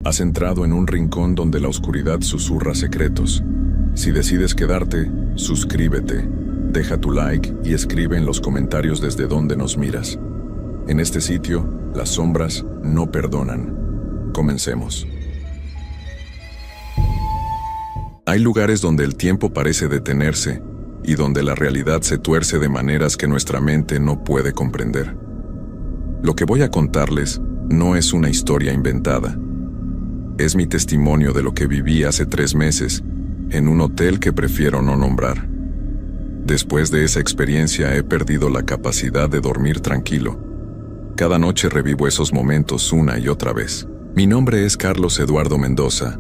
Has entrado en un rincón donde la oscuridad susurra secretos. Si decides quedarte, suscríbete, deja tu like y escribe en los comentarios desde dónde nos miras. En este sitio, las sombras no perdonan. Comencemos. Hay lugares donde el tiempo parece detenerse y donde la realidad se tuerce de maneras que nuestra mente no puede comprender. Lo que voy a contarles no es una historia inventada. Es mi testimonio de lo que viví hace 3 meses en un hotel que prefiero no nombrar. Después de esa experiencia he perdido la capacidad de dormir tranquilo. Cada noche revivo esos momentos una y otra vez. Mi nombre es Carlos Eduardo Mendoza.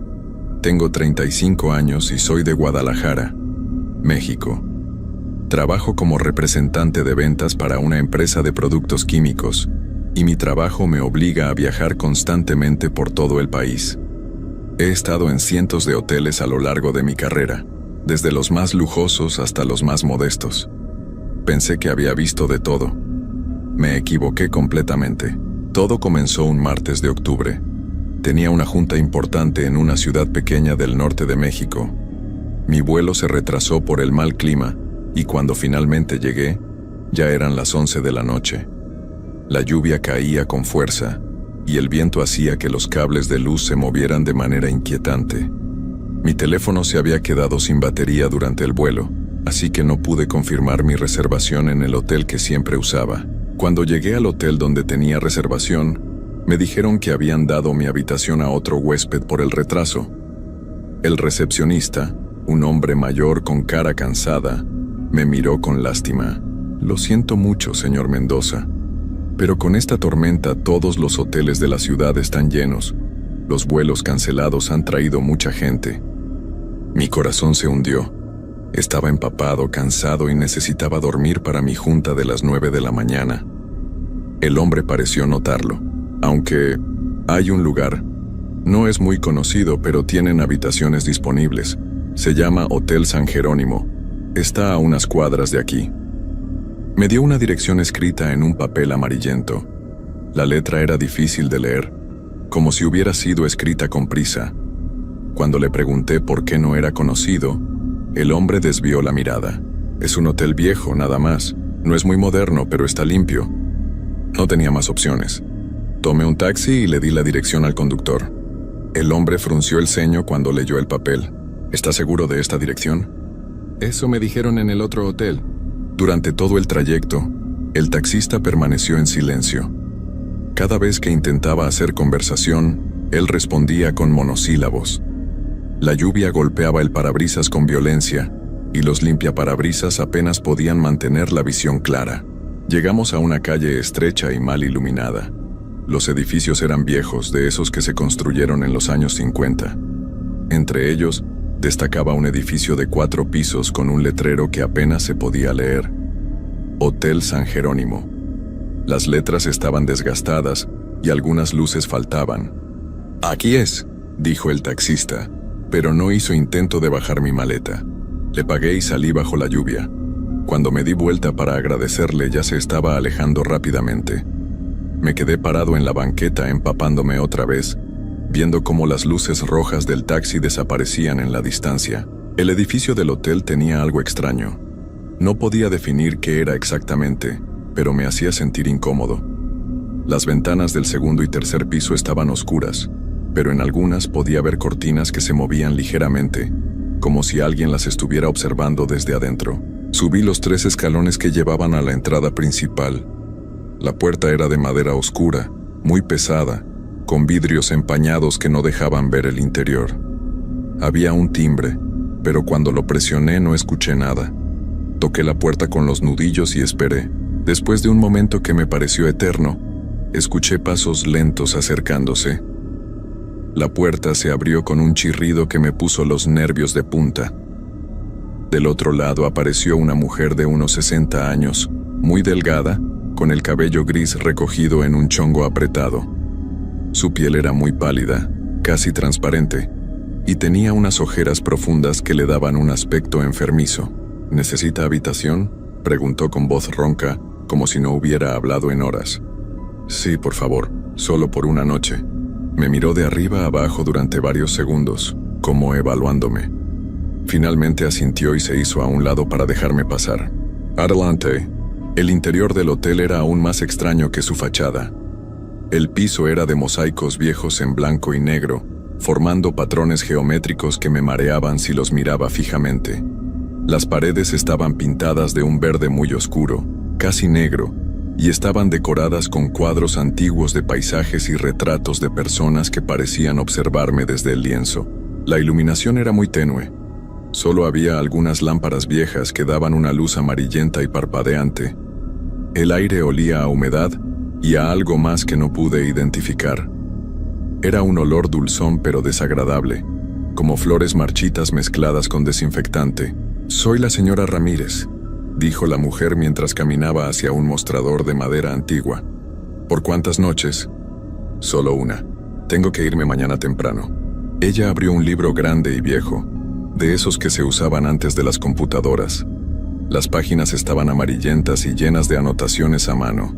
Tengo 35 años y soy de Guadalajara, México. Trabajo como representante de ventas para una empresa de productos químicos y mi trabajo me obliga a viajar constantemente por todo el país. He estado en cientos de hoteles a lo largo de mi carrera, desde los más lujosos hasta los más modestos. Pensé que había visto de todo. Me equivoqué completamente. Todo comenzó un martes de octubre. Tenía una junta importante en una ciudad pequeña del norte de México. Mi vuelo se retrasó por el mal clima y cuando finalmente llegué, ya eran las 11 de la noche. La lluvia caía con fuerza y el viento hacía que los cables de luz se movieran de manera inquietante. Mi teléfono se había quedado sin batería durante el vuelo, así que no pude confirmar mi reservación en el hotel que siempre usaba. Cuando llegué al hotel donde tenía reservación, me dijeron que habían dado mi habitación a otro huésped por el retraso. El recepcionista, un hombre mayor con cara cansada, me miró con lástima. Lo siento mucho, señor Mendoza, pero con esta tormenta todos los hoteles de la ciudad están llenos. Los vuelos cancelados han traído mucha gente. Mi corazón se hundió. Estaba empapado, cansado y necesitaba dormir para mi junta de las 9 de la mañana. El hombre pareció notarlo. Aunque hay un lugar, no es muy conocido, pero tienen habitaciones disponibles. Se llama Hotel San Jerónimo. Está a unas cuadras de aquí. Me dio una dirección escrita en un papel amarillento. La letra era difícil de leer, como si hubiera sido escrita con prisa. Cuando le pregunté por qué no era conocido, el hombre desvió la mirada. Es un hotel viejo, nada más. No es muy moderno, pero está limpio. No tenía más opciones. Tomé un taxi y le di la dirección al conductor. El hombre frunció el ceño cuando leyó el papel. ¿Está seguro de esta dirección? Eso me dijeron en el otro hotel. Durante todo el trayecto, el taxista permaneció en silencio. Cada vez que intentaba hacer conversación, él respondía con monosílabos. La lluvia golpeaba el parabrisas con violencia, y los limpiaparabrisas apenas podían mantener la visión clara. Llegamos a una calle estrecha y mal iluminada. Los edificios eran viejos, de esos que se construyeron en los años 50. Entre ellos, destacaba un edificio de 4 pisos con un letrero que apenas se podía leer. Hotel San Jerónimo. Las letras estaban desgastadas y algunas luces faltaban. «Aquí es», dijo el taxista, pero no hizo intento de bajar mi maleta. Le pagué y salí bajo la lluvia. Cuando me di vuelta para agradecerle, ya se estaba alejando rápidamente. Me quedé parado en la banqueta empapándome otra vez, viendo cómo las luces rojas del taxi desaparecían en la distancia. El edificio del hotel tenía algo extraño. No podía definir qué era exactamente, pero me hacía sentir incómodo. Las ventanas del segundo y tercer piso estaban oscuras, pero en algunas podía ver cortinas que se movían ligeramente, como si alguien las estuviera observando desde adentro. Subí los 3 escalones que llevaban a la entrada principal. La puerta era de madera oscura, muy pesada, con vidrios empañados que no dejaban ver el interior. Había un timbre, pero cuando lo presioné no escuché nada. Toqué la puerta con los nudillos y esperé. Después de un momento que me pareció eterno, escuché pasos lentos acercándose. La puerta se abrió con un chirrido que me puso los nervios de punta. Del otro lado apareció una mujer de unos 60 años, muy delgada, con el cabello gris recogido en un chongo apretado. Su piel era muy pálida, casi transparente, y tenía unas ojeras profundas que le daban un aspecto enfermizo. ¿Necesita habitación?, preguntó con voz ronca, como si no hubiera hablado en horas. Sí, por favor, solo por una noche. Me miró de arriba a abajo durante varios segundos, como evaluándome. Finalmente asintió y se hizo a un lado para dejarme pasar. Adelante. El interior del hotel era aún más extraño que su fachada. El piso era de mosaicos viejos en blanco y negro, formando patrones geométricos que me mareaban si los miraba fijamente. Las paredes estaban pintadas de un verde muy oscuro, casi negro, y estaban decoradas con cuadros antiguos de paisajes y retratos de personas que parecían observarme desde el lienzo. La iluminación era muy tenue. Solo había algunas lámparas viejas que daban una luz amarillenta y parpadeante. El aire olía a humedad y a algo más que no pude identificar. Era un olor dulzón pero desagradable, como flores marchitas mezcladas con desinfectante. «Soy la señora Ramírez», dijo la mujer mientras caminaba hacia un mostrador de madera antigua. «¿Por cuántas noches?» «Solo una. Tengo que irme mañana temprano». Ella abrió un libro grande y viejo, de esos que se usaban antes de las computadoras. Las páginas estaban amarillentas y llenas de anotaciones a mano.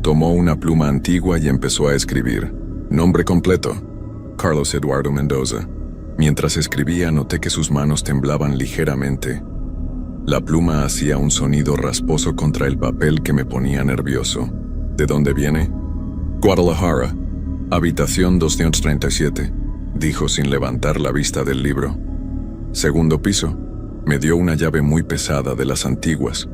Tomó una pluma antigua y empezó a escribir. Nombre completo: Carlos Eduardo Mendoza. Mientras escribía, noté que sus manos temblaban ligeramente. La pluma hacía un sonido rasposo contra el papel que me ponía nervioso. ¿De dónde viene? Guadalajara, habitación 237, dijo sin levantar la vista del libro. Segundo piso. Me dio una llave muy pesada de las antiguas,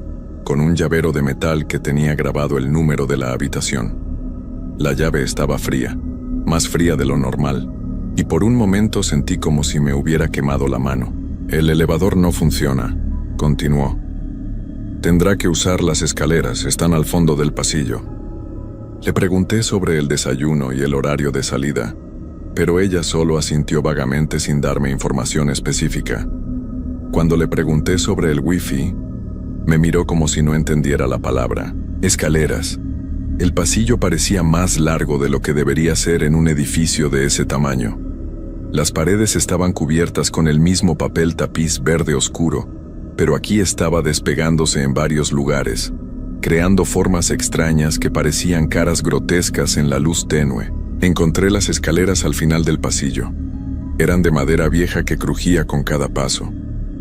con un llavero de metal que tenía grabado el número de la habitación. La llave estaba fría, más fría de lo normal, y por un momento sentí como si me hubiera quemado la mano. «El elevador no funciona», continuó. «Tendrá que usar las escaleras, están al fondo del pasillo». Le pregunté sobre el desayuno y el horario de salida, pero ella solo asintió vagamente sin darme información específica. Cuando le pregunté sobre el wifi, me miró como si no entendiera la palabra. Escaleras. El pasillo parecía más largo de lo que debería ser en un edificio de ese tamaño. Las paredes estaban cubiertas con el mismo papel tapiz verde oscuro, pero aquí estaba despegándose en varios lugares, creando formas extrañas que parecían caras grotescas en la luz tenue. Encontré las escaleras al final del pasillo. Eran de madera vieja que crujía con cada paso.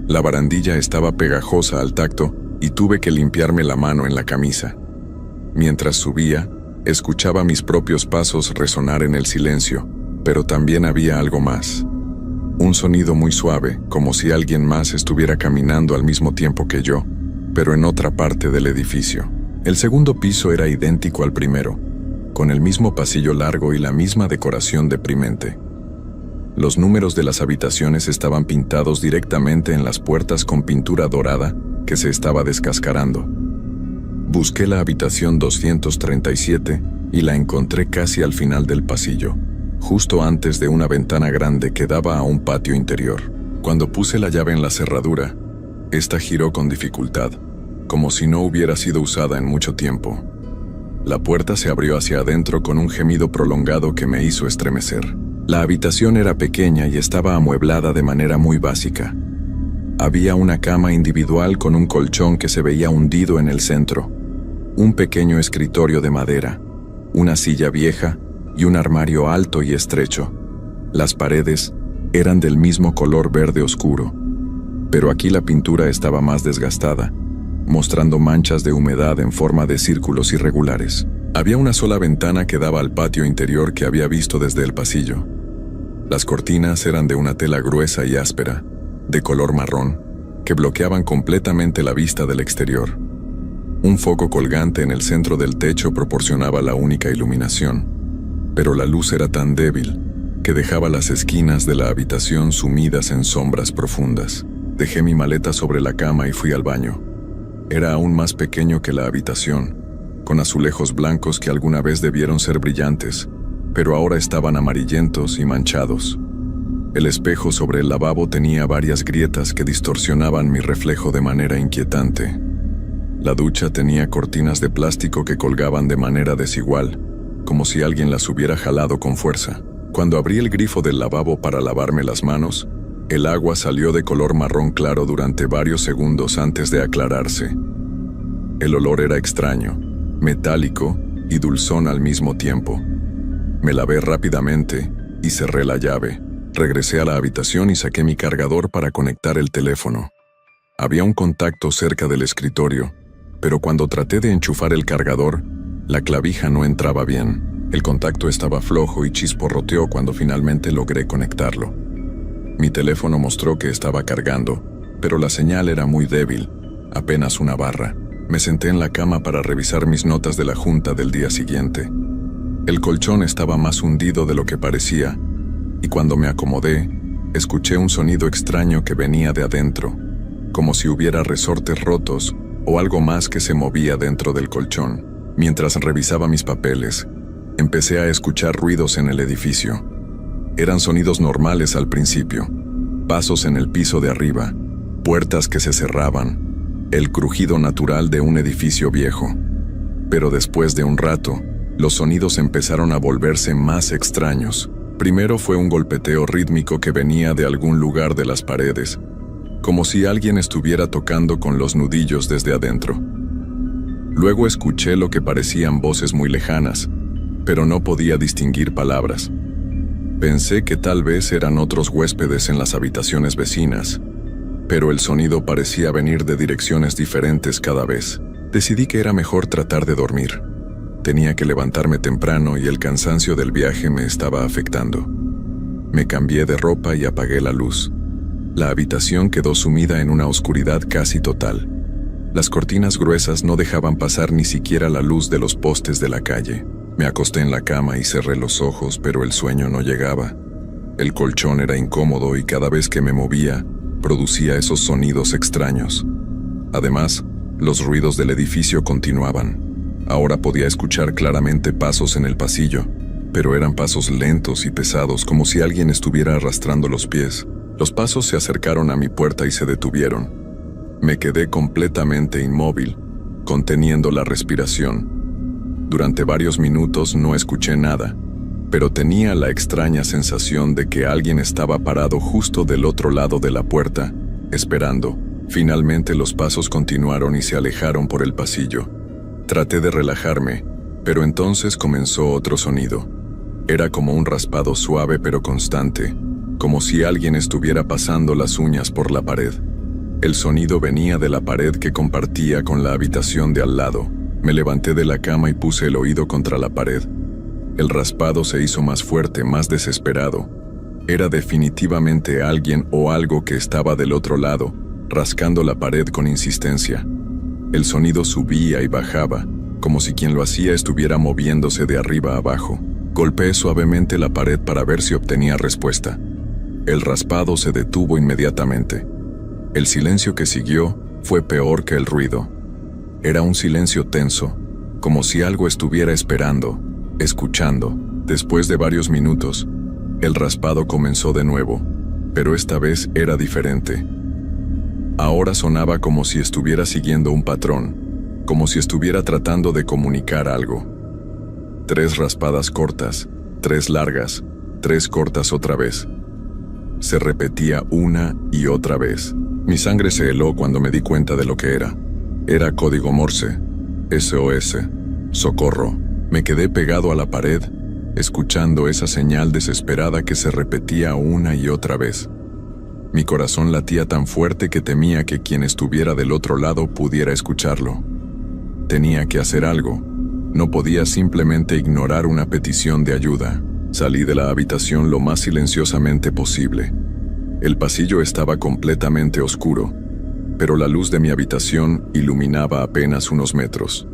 La barandilla estaba pegajosa al tacto y tuve que limpiarme la mano en la camisa. Mientras subía, escuchaba mis propios pasos resonar en el silencio, pero también había algo más. Un sonido muy suave, como si alguien más estuviera caminando al mismo tiempo que yo, pero en otra parte del edificio. El segundo piso era idéntico al primero, con el mismo pasillo largo y la misma decoración deprimente. Los números de las habitaciones estaban pintados directamente en las puertas con pintura dorada que se estaba descascarando. Busqué la habitación 237 y la encontré casi al final del pasillo, justo antes de una ventana grande que daba a un patio interior. Cuando puse la llave en la cerradura, esta giró con dificultad, como si no hubiera sido usada en mucho tiempo. La puerta se abrió hacia adentro con un gemido prolongado que me hizo estremecer. La habitación era pequeña y estaba amueblada de manera muy básica. Había una cama individual con un colchón que se veía hundido en el centro, un pequeño escritorio de madera, una silla vieja y un armario alto y estrecho. Las paredes eran del mismo color verde oscuro, pero aquí la pintura estaba más desgastada, mostrando manchas de humedad en forma de círculos irregulares. Había una sola ventana que daba al patio interior que había visto desde el pasillo. Las cortinas eran de una tela gruesa y áspera, de color marrón, que bloqueaban completamente la vista del exterior. Un foco colgante en el centro del techo proporcionaba la única iluminación, pero la luz era tan débil que dejaba las esquinas de la habitación sumidas en sombras profundas. Dejé mi maleta sobre la cama y fui al baño. Era aún más pequeño que la habitación, con azulejos blancos que alguna vez debieron ser brillantes, pero ahora estaban amarillentos y manchados. El espejo sobre el lavabo tenía varias grietas que distorsionaban mi reflejo de manera inquietante. La ducha tenía cortinas de plástico que colgaban de manera desigual, como si alguien las hubiera jalado con fuerza. Cuando abrí el grifo del lavabo para lavarme las manos, el agua salió de color marrón claro durante varios segundos antes de aclararse. El olor era extraño, metálico y dulzón al mismo tiempo. Me lavé rápidamente y cerré la llave. Regresé a la habitación y saqué mi cargador para conectar el teléfono. Había un contacto cerca del escritorio, pero cuando traté de enchufar el cargador, la clavija no entraba bien. El contacto estaba flojo y chisporroteó cuando finalmente logré conectarlo. Mi teléfono mostró que estaba cargando, pero la señal era muy débil, apenas una barra. Me senté en la cama para revisar mis notas de la junta del día siguiente. El colchón estaba más hundido de lo que parecía, y cuando me acomodé, escuché un sonido extraño que venía de adentro, como si hubiera resortes rotos o algo más que se movía dentro del colchón. Mientras revisaba mis papeles, empecé a escuchar ruidos en el edificio. Eran sonidos normales al principio, pasos en el piso de arriba, puertas que se cerraban, el crujido natural de un edificio viejo. Pero después de un rato, los sonidos empezaron a volverse más extraños. Primero fue un golpeteo rítmico que venía de algún lugar de las paredes, como si alguien estuviera tocando con los nudillos desde adentro. Luego escuché lo que parecían voces muy lejanas, pero no podía distinguir palabras. Pensé que tal vez eran otros huéspedes en las habitaciones vecinas, pero el sonido parecía venir de direcciones diferentes cada vez. Decidí que era mejor tratar de dormir. Tenía que levantarme temprano y el cansancio del viaje me estaba afectando. Me cambié de ropa y apagué la luz. La habitación quedó sumida en una oscuridad casi total. Las cortinas gruesas no dejaban pasar ni siquiera la luz de los postes de la calle. Me acosté en la cama y cerré los ojos, pero el sueño no llegaba. El colchón era incómodo y cada vez que me movía, producía esos sonidos extraños. Además, los ruidos del edificio continuaban. Ahora podía escuchar claramente pasos en el pasillo, pero eran pasos lentos y pesados, como si alguien estuviera arrastrando los pies. Los pasos se acercaron a mi puerta y se detuvieron. Me quedé completamente inmóvil, conteniendo la respiración. Durante varios minutos no escuché nada, pero tenía la extraña sensación de que alguien estaba parado justo del otro lado de la puerta, esperando. Finalmente los pasos continuaron y se alejaron por el pasillo. Traté de relajarme, pero entonces comenzó otro sonido. Era como un raspado suave pero constante, como si alguien estuviera pasando las uñas por la pared. El sonido venía de la pared que compartía con la habitación de al lado. Me levanté de la cama y puse el oído contra la pared. El raspado se hizo más fuerte, más desesperado. Era definitivamente alguien o algo que estaba del otro lado, rascando la pared con insistencia. El sonido subía y bajaba, como si quien lo hacía estuviera moviéndose de arriba a abajo. Golpeé suavemente la pared para ver si obtenía respuesta. El raspado se detuvo inmediatamente. El silencio que siguió fue peor que el ruido. Era un silencio tenso, como si algo estuviera esperando, escuchando. Después de varios minutos, el raspado comenzó de nuevo, pero esta vez era diferente. Ahora sonaba como si estuviera siguiendo un patrón, como si estuviera tratando de comunicar algo. 3 raspadas cortas, 3 largas, 3 cortas otra vez. Se repetía una y otra vez. Mi sangre se heló cuando me di cuenta de lo que era. Era código Morse, SOS, socorro. Me quedé pegado a la pared, escuchando esa señal desesperada que se repetía una y otra vez. Mi corazón latía tan fuerte que temía que quien estuviera del otro lado pudiera escucharlo. Tenía que hacer algo. No podía simplemente ignorar una petición de ayuda. Salí de la habitación lo más silenciosamente posible. El pasillo estaba completamente oscuro, pero la luz de mi habitación iluminaba apenas unos metros.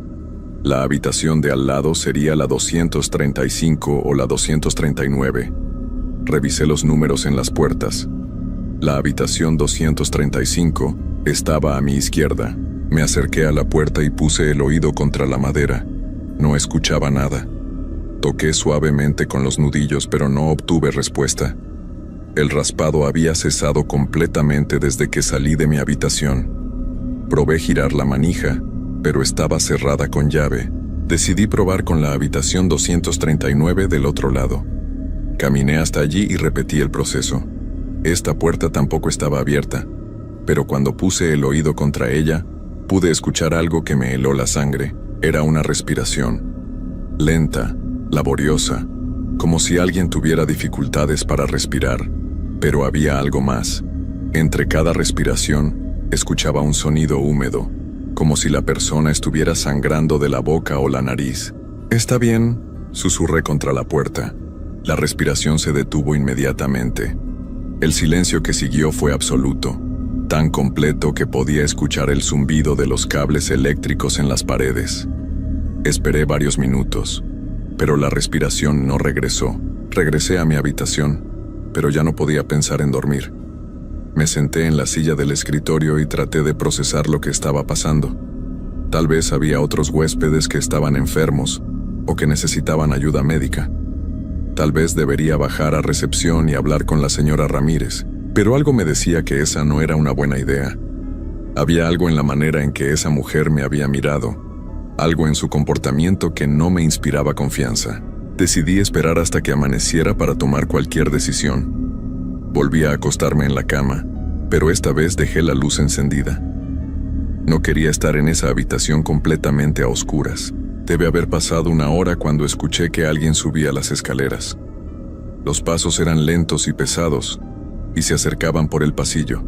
La habitación de al lado sería la 235 o la 239. Revisé los números en las puertas. La habitación 235 estaba a mi izquierda. Me acerqué a la puerta y puse el oído contra la madera. No escuchaba nada. Toqué suavemente con los nudillos, pero no obtuve respuesta. El raspado había cesado completamente desde que salí de mi habitación. Probé girar la manija, pero estaba cerrada con llave. Decidí probar con la habitación 239 del otro lado. Caminé hasta allí y repetí el proceso. Esta puerta tampoco estaba abierta, pero cuando puse el oído contra ella, pude escuchar algo que me heló la sangre. Era una respiración. Lenta, laboriosa, como si alguien tuviera dificultades para respirar, pero había algo más. Entre cada respiración, escuchaba un sonido húmedo, como si la persona estuviera sangrando de la boca o la nariz. «Está bien», susurré contra la puerta. La respiración se detuvo inmediatamente. El silencio que siguió fue absoluto, tan completo que podía escuchar el zumbido de los cables eléctricos en las paredes. Esperé varios minutos, pero la respiración no regresó. Regresé a mi habitación, pero ya no podía pensar en dormir. Me senté en la silla del escritorio y traté de procesar lo que estaba pasando. Tal vez había otros huéspedes que estaban enfermos o que necesitaban ayuda médica. Tal vez debería bajar a recepción y hablar con la señora Ramírez, pero algo me decía que esa no era una buena idea. Había algo en la manera en que esa mujer me había mirado, algo en su comportamiento que no me inspiraba confianza. Decidí esperar hasta que amaneciera para tomar cualquier decisión. Volví a acostarme en la cama, pero esta vez dejé la luz encendida. No quería estar en esa habitación completamente a oscuras. Debe haber pasado una hora cuando escuché que alguien subía las escaleras. Los pasos eran lentos y pesados, y se acercaban por el pasillo.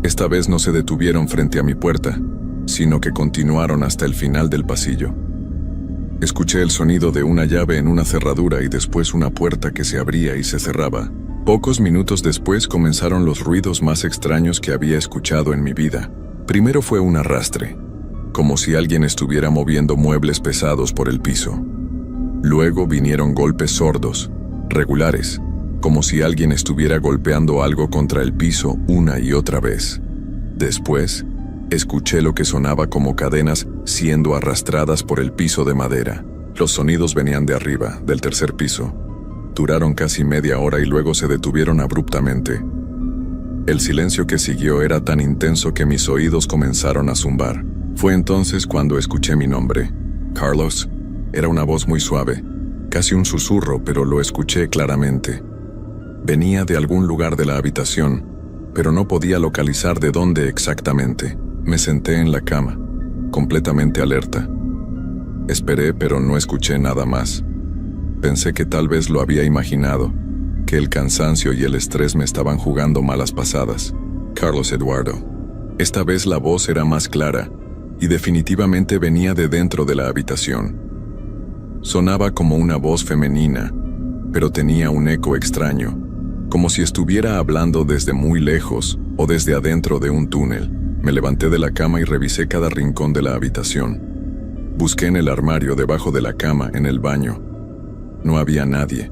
Esta vez no se detuvieron frente a mi puerta, sino que continuaron hasta el final del pasillo. Escuché el sonido de una llave en una cerradura y después una puerta que se abría y se cerraba. Pocos minutos después comenzaron los ruidos más extraños que había escuchado en mi vida. Primero fue un arrastre, como si alguien estuviera moviendo muebles pesados por el piso. Luego vinieron golpes sordos, regulares, como si alguien estuviera golpeando algo contra el piso una y otra vez. Después, escuché lo que sonaba como cadenas siendo arrastradas por el piso de madera. Los sonidos venían de arriba, del tercer piso. Duraron casi media hora y luego se detuvieron abruptamente. El silencio que siguió era tan intenso que mis oídos comenzaron a zumbar. Fue entonces cuando escuché mi nombre. «Carlos». Era una voz muy suave, casi un susurro, pero lo escuché claramente. Venía de algún lugar de la habitación, pero no podía localizar de dónde exactamente. Me senté en la cama, completamente alerta. Esperé, pero no escuché nada más. Pensé que tal vez lo había imaginado, que el cansancio y el estrés me estaban jugando malas pasadas. «Carlos Eduardo». Esta vez la voz era más clara, y definitivamente venía de dentro de la habitación. Sonaba como una voz femenina, pero tenía un eco extraño, como si estuviera hablando desde muy lejos o desde adentro de un túnel. Me levanté de la cama y revisé cada rincón de la habitación. Busqué en el armario, debajo de la cama, en el baño. No había nadie.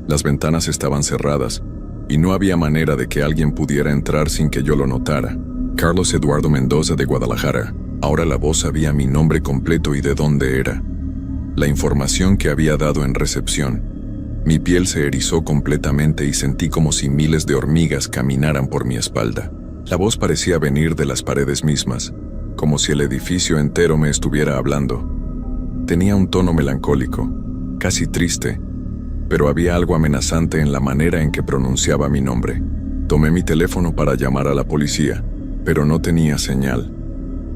Las ventanas estaban cerradas y no había manera de que alguien pudiera entrar sin que yo lo notara. «Carlos Eduardo Mendoza de Guadalajara». Ahora la voz sabía mi nombre completo y de dónde era. La información que había dado en recepción. Mi piel se erizó completamente y sentí como si miles de hormigas caminaran por mi espalda. La voz parecía venir de las paredes mismas, como si el edificio entero me estuviera hablando. Tenía un tono melancólico, casi triste, pero había algo amenazante en la manera en que pronunciaba mi nombre. Tomé mi teléfono para llamar a la policía, pero no tenía señal.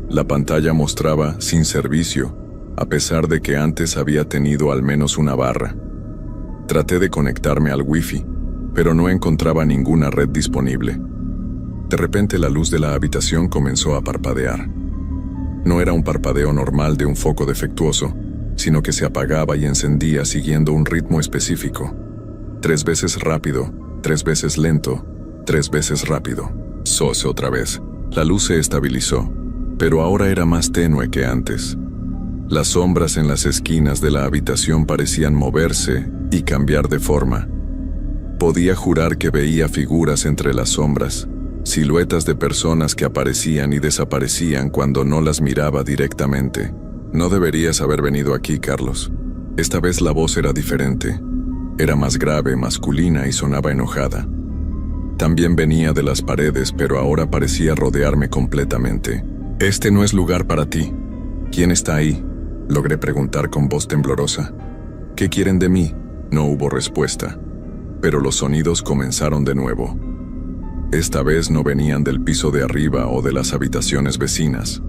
La pantalla mostraba «sin servicio», a pesar de que antes había tenido al menos una barra. Traté de conectarme al Wi-Fi, pero no encontraba ninguna red disponible. De repente la luz de la habitación comenzó a parpadear. No era un parpadeo normal de un foco defectuoso, sino que se apagaba y encendía siguiendo un ritmo específico. 3 veces rápido, 3 veces lento, 3 veces rápido. Sos otra vez. La luz se estabilizó, pero ahora era más tenue que antes. Las sombras en las esquinas de la habitación parecían moverse y cambiar de forma. Podía jurar que veía figuras entre las sombras, siluetas de personas que aparecían y desaparecían cuando no las miraba directamente. «No deberías haber venido aquí, Carlos». Esta vez la voz era diferente. Era más grave, masculina y sonaba enojada. También venía de las paredes, pero ahora parecía rodearme completamente. «Este no es lugar para ti». «¿Quién está ahí?», logré preguntar con voz temblorosa. «¿Qué quieren de mí?». No hubo respuesta, pero los sonidos comenzaron de nuevo. Esta vez no venían del piso de arriba o de las habitaciones vecinas.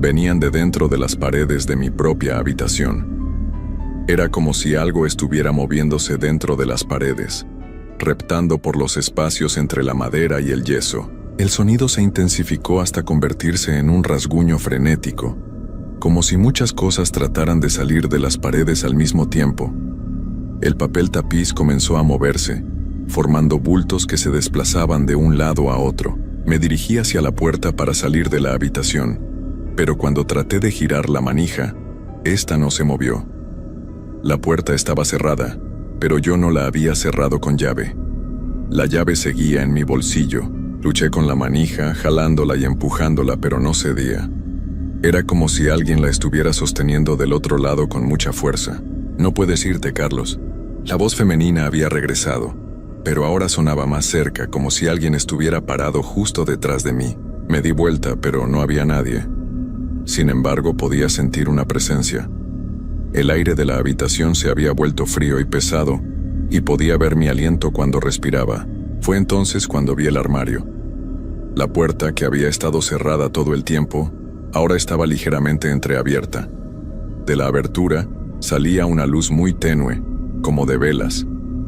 Venían de dentro de las paredes de mi propia habitación. Era como si algo estuviera moviéndose dentro de las paredes, reptando por los espacios entre la madera y el yeso. El sonido se intensificó hasta convertirse en un rasguño frenético, como si muchas cosas trataran de salir de las paredes al mismo tiempo. El papel tapiz comenzó a moverse, formando bultos que se desplazaban de un lado a otro. Me dirigí hacia la puerta para salir de la habitación, pero cuando traté de girar la manija, esta no se movió. La puerta estaba cerrada, pero yo no la había cerrado con llave. La llave seguía en mi bolsillo. Luché con la manija, jalándola y empujándola, pero no cedía. Era como si alguien la estuviera sosteniendo del otro lado con mucha fuerza. «No puedes irte, Carlos». La voz femenina había regresado, pero ahora sonaba más cerca, como si alguien estuviera parado justo detrás de mí. Me di vuelta, pero no había nadie. Sin embargo, podía sentir una presencia. El aire de la habitación se había vuelto frío y pesado, y podía ver mi aliento cuando respiraba. Fue entonces cuando vi el armario. La puerta, que había estado cerrada todo el tiempo, ahora estaba ligeramente entreabierta. De la abertura salía una luz muy tenue, como de velas,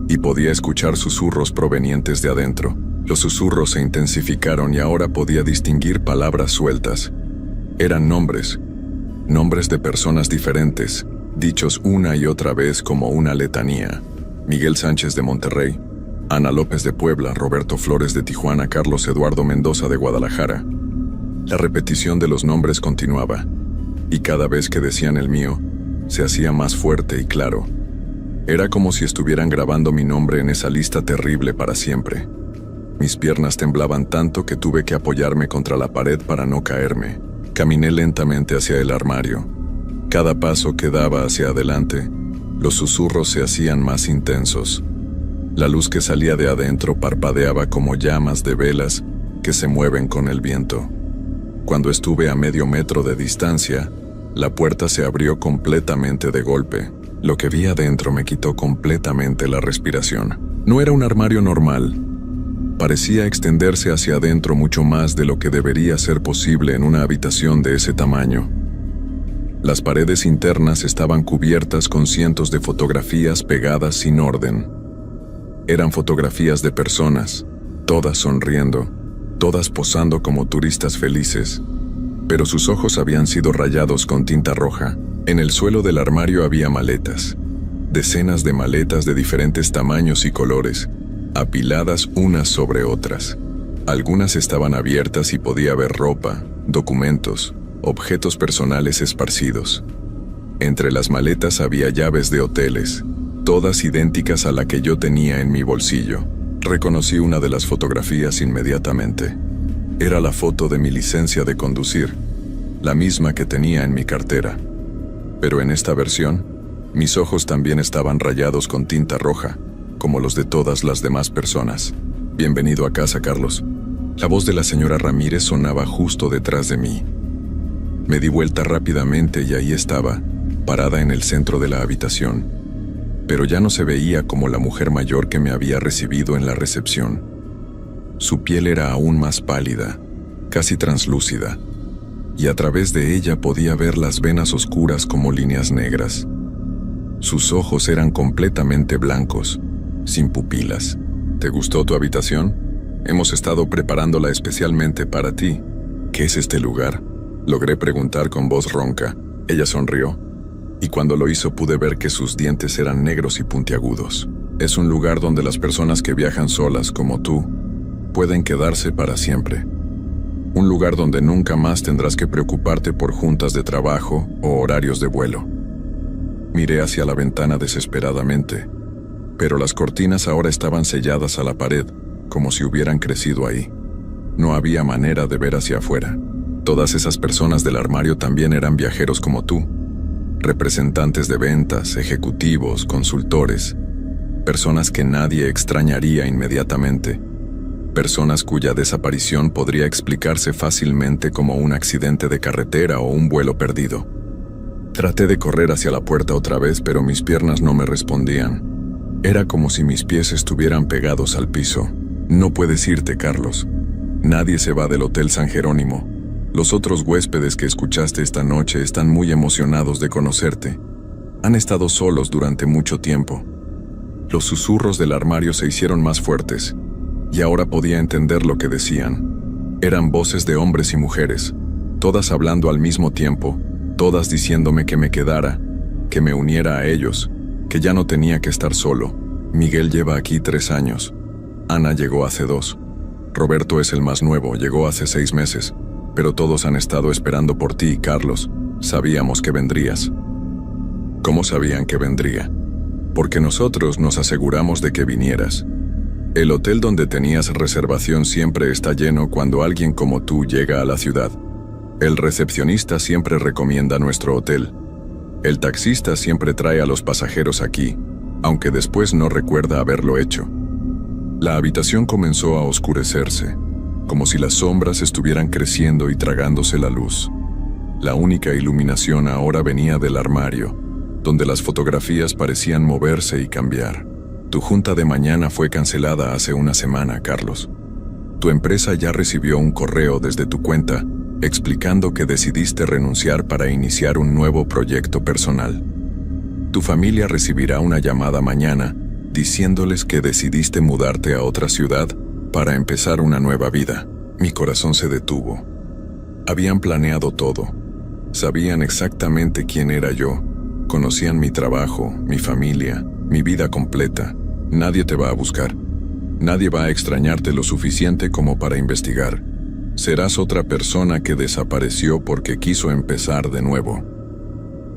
y podía escuchar susurros provenientes de adentro. Los susurros se intensificaron y ahora podía distinguir palabras sueltas. Eran nombres de personas diferentes, dichos una y otra vez como una letanía. Miguel Sánchez de Monterrey, Ana López de Puebla, Roberto Flores de Tijuana, Carlos Eduardo Mendoza de Guadalajara. La repetición de los nombres continuaba, y cada vez que decían el mío, se hacía más fuerte y claro. Era como si estuvieran grabando mi nombre en esa lista terrible para siempre. Mis piernas temblaban tanto que tuve que apoyarme contra la pared para no caerme. Caminé lentamente hacia el armario. Cada paso que daba hacia adelante, los susurros se hacían más intensos. La luz que salía de adentro parpadeaba como llamas de velas que se mueven con el viento. Cuando estuve a medio metro de distancia, la puerta se abrió completamente de golpe. Lo que vi adentro me quitó completamente la respiración. No era un armario normal. Parecía extenderse hacia adentro mucho más de lo que debería ser posible en una habitación de ese tamaño. Las paredes internas estaban cubiertas con cientos de fotografías pegadas sin orden. Eran fotografías de personas, todas sonriendo, todas posando como turistas felices, pero sus ojos habían sido rayados con tinta roja. En el suelo del armario había maletas, decenas de maletas de diferentes tamaños y colores, apiladas unas sobre otras. Algunas estaban abiertas y podía ver ropa, documentos, objetos personales esparcidos. Entre las maletas había llaves de hoteles, todas idénticas a la que yo tenía en mi bolsillo. Reconocí una de las fotografías inmediatamente. Era la foto de mi licencia de conducir, la misma que tenía en mi cartera. Pero en esta versión, mis ojos también estaban rayados con tinta roja, como los de todas las demás personas. «Bienvenido a casa, Carlos». La voz de la señora Ramírez sonaba justo detrás de mí. Me di vuelta rápidamente y ahí estaba, parada en el centro de la habitación. Pero ya no se veía como la mujer mayor que me había recibido en la recepción. Su piel era aún más pálida, casi translúcida, y a través de ella podía ver las venas oscuras como líneas negras. Sus ojos eran completamente blancos, sin pupilas. «¿Te gustó tu habitación? Hemos estado preparándola especialmente para ti». «¿Qué es este lugar?», logré preguntar con voz ronca. Ella sonrió, y cuando lo hizo pude ver que sus dientes eran negros y puntiagudos. «Es un lugar donde las personas que viajan solas, como tú, pueden quedarse para siempre. Un lugar donde nunca más tendrás que preocuparte por juntas de trabajo o horarios de vuelo». Miré hacia la ventana desesperadamente, pero las cortinas ahora estaban selladas a la pared, como si hubieran crecido ahí. No había manera de ver hacia afuera. Todas esas personas del armario también eran viajeros como tú, representantes de ventas, ejecutivos, consultores, personas que nadie extrañaría inmediatamente, personas cuya desaparición podría explicarse fácilmente como un accidente de carretera o un vuelo perdido. Traté de correr hacia la puerta otra vez, pero mis piernas no me respondían. Era como si mis pies estuvieran pegados al piso. «No puedes irte, Carlos. Nadie se va del Hotel San Jerónimo. Los otros huéspedes que escuchaste esta noche están muy emocionados de conocerte. Han estado solos durante mucho tiempo. Los susurros del armario se hicieron más fuertes, y ahora podía entender lo que decían. Eran voces de hombres y mujeres, todas hablando al mismo tiempo, todas diciéndome que me quedara, que me uniera a ellos, que ya no tenía que estar solo. Miguel lleva aquí 3 años. Ana llegó hace 2. Roberto es el más nuevo, llegó hace 6 meses. Pero todos han estado esperando por ti, Carlos. Sabíamos que vendrías. ¿Cómo sabían que vendría? Porque nosotros nos aseguramos de que vinieras. El hotel donde tenías reservación siempre está lleno cuando alguien como tú llega a la ciudad. El recepcionista siempre recomienda nuestro hotel. El taxista siempre trae a los pasajeros aquí, aunque después no recuerda haberlo hecho. La habitación comenzó a oscurecerse, como si las sombras estuvieran creciendo y tragándose la luz. La única iluminación ahora venía del armario, donde las fotografías parecían moverse y cambiar. Tu junta de mañana fue cancelada hace una semana, Carlos. Tu empresa ya recibió un correo desde tu cuenta explicando que decidiste renunciar para iniciar un nuevo proyecto personal. Tu familia recibirá una llamada mañana diciéndoles que decidiste mudarte a otra ciudad para empezar una nueva vida. Mi corazón se detuvo. Habían planeado todo. Sabían exactamente quién era yo. Conocían mi trabajo, mi familia, mi vida completa. Nadie te va a buscar. Nadie va a extrañarte lo suficiente como para investigar. Serás otra persona que desapareció porque quiso empezar de nuevo.